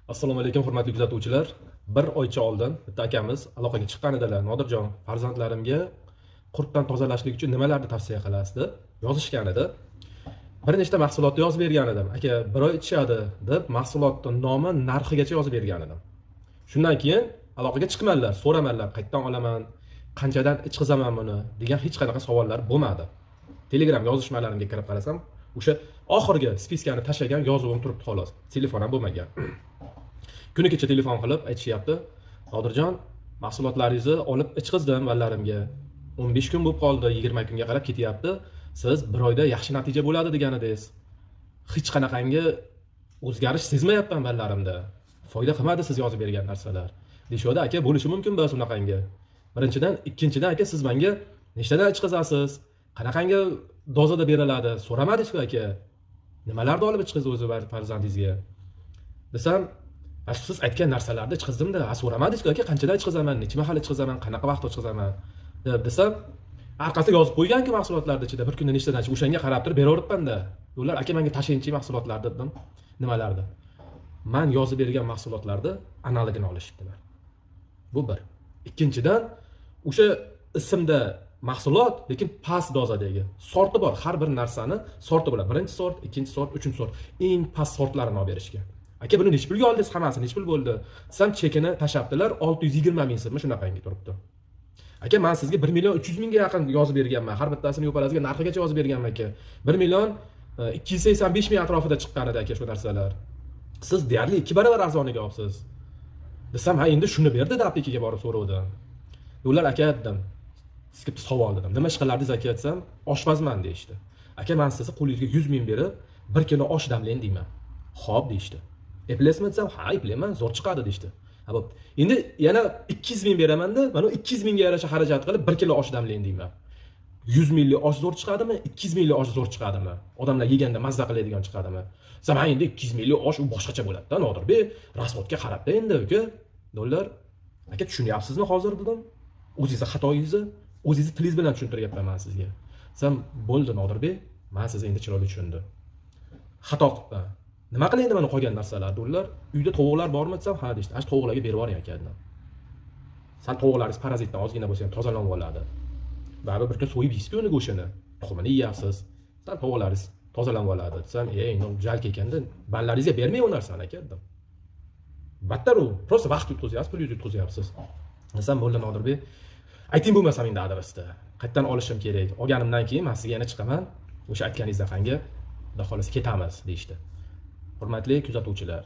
Assalomu alaykum hurmatli kuzatuvchilar. Bir oycha oldin bitta akamiz aloqaga chiqqan edilar. Nodirjon, farzandlarimga qurtdan tozalashlik uchun nimalarni tavsiya qilasiz deb yozishgan edi. Bir nechta mahsulotni yozib bergan edim. Aka, bir oy ichadi deb mahsulotning nomi, narxigacha yozib bergan edim. Shundan keyin aloqaga chiqmadilar, so'ramadilar, qayerdan olaman, qanchadan ichqizaman buni degan hech qanaqa savollar bo'lmadi. Telegram yozishmalarimga kirib qarasam, o'sha oxirgi spiskani tashlagan yozuvim turibdi xolos. Telefon ham bo'lmagan. Kuni kecha telefon qilib aytishyapti, Nodirjon, mahsulotlaringizni olib ichqizdim vallarimga. 15 kun bo'lib qoldi, 20 kunga qarab ketyapti. Siz bir oyda yaxshi natija bo'ladi degan edingiz. Hech qanaqangi o'zgarish sezmayapman vallarimda. Foyda qilmadi siz yozib bergan narsalar. Deyshodi, aka, bo'lishi mumkin bas unaqangi. Birinchidan, ikkinchidan aka, siz menga nechtadan ichqizasiz? Qanaqangi dozada beriladi? So'ramadingiz-ku aka. Nimalarni olib ichqizdi o'zi farzandingizga? Desam, siz aytgan narsalarni ichqizdim-da, so'ramadingiz-ku aka, qanchadan ichqizaman, necha mahal ichqizaman, qanaqa vaqt ichqizaman desam, orqasiga yozib qo'ygan-ku mahsulotlarni ichida bir kunda nechtadan ichib, o'shanga qarab turib beraveribman-da. Ular aka, menga tashlaychi mahsulotlar dedim. Nimalardi? Men yozib bergan mahsulotlarni analogini olishibdilar. Bu bir. Ikkinchidan, o'sha ismda mahsulot, lekin past dozadagi sorti bor. Har bir narsani sorti bo'ladi. Birinchi sort, ikkinchi sort, uchinchi sort, eng past sortlarini olib berishgan. Aka, buni nech pulga oldingiz? Hammasi nech pul bo'ldi? Desam, chekini tashlabdilar, 620 ming so'm shunaqangi turibdi. Aka, men sizga 1 million 300 mingga yaqin yozib berganman. Har bittasini yo'palasiga narxigacha yozib berganman aka. 1 million 285 ming atrofida chiqqan edi aka shu narsalar. Siz deyarli 2 barobar arzoniga olibsiz. Desam, ha endi shuni berdi deb aptekiga borib so'rovdim. Ular aka dedim, sizga bir savol dedim. Nima ish qilardingiz aka desam, oshpazman deyishdi. Aka, men sizni qo'lingizga 100 ming berib 1 kilo osh damlang deyman. Xo'p deyishdi. Eplaysizmi desam, ha eplayman, zo'r chiqadi deyishdi. Ha bo'p. Endi yana 200 ming beraman-da, mana 200 mingga yarasha xarajat qilib 1 kilo osh damlang deyman. 100 minglik osh zo'r chiqadimi? 200 minglik osh zo'r chiqadimi? Odamlar yeganda mazza qiladigan chiqadimi? Desam, ha endi 200 minglik osh u boshqacha bo'ladi-da, Nodirbek. Rasvodga qarab-da endi uka. Do'llar. Aka, tushunyapsizmi hozir dedim? O'zingizni xatoyingizni o'zingiz tilingiz bilan tushuntiryapman men sizga. Desam, bo'ldi Nodirbek, men sizni endi chiroyli tushundim. Xato qilibman. Nima qilay endi mana qolgan narsalar? Do'llar, uyda tovuqlar bormi desam, ha deydi. Ash tovuqlarga berib yuboring aka dedim. San tovuqlaringiz parazitdan ozgina bo'lsa ham tozalanib oladi. Baribir bir kun so'yib yeysiz-ku uni go'shini. Tuxumini yeyapsiz. San tovuqlaringiz tozalanib oladi desam, endi jalk ekanda ballaringizga bermay u narsani aka dedim. Battar u, prosta vaqt o'tkazyapsiz, pul o'tkazyapsiz. Desam, bo'ldi Nodirbek. Ayting bo'lmasam endi adresda. Qayerdan olishim kerak? Olganimdan keyin men sizga yana chiqaman. O'sha aytganingizdaqangi, xudo xolasa ketamiz deyishdi. Hurmatli kuzatuvchilar,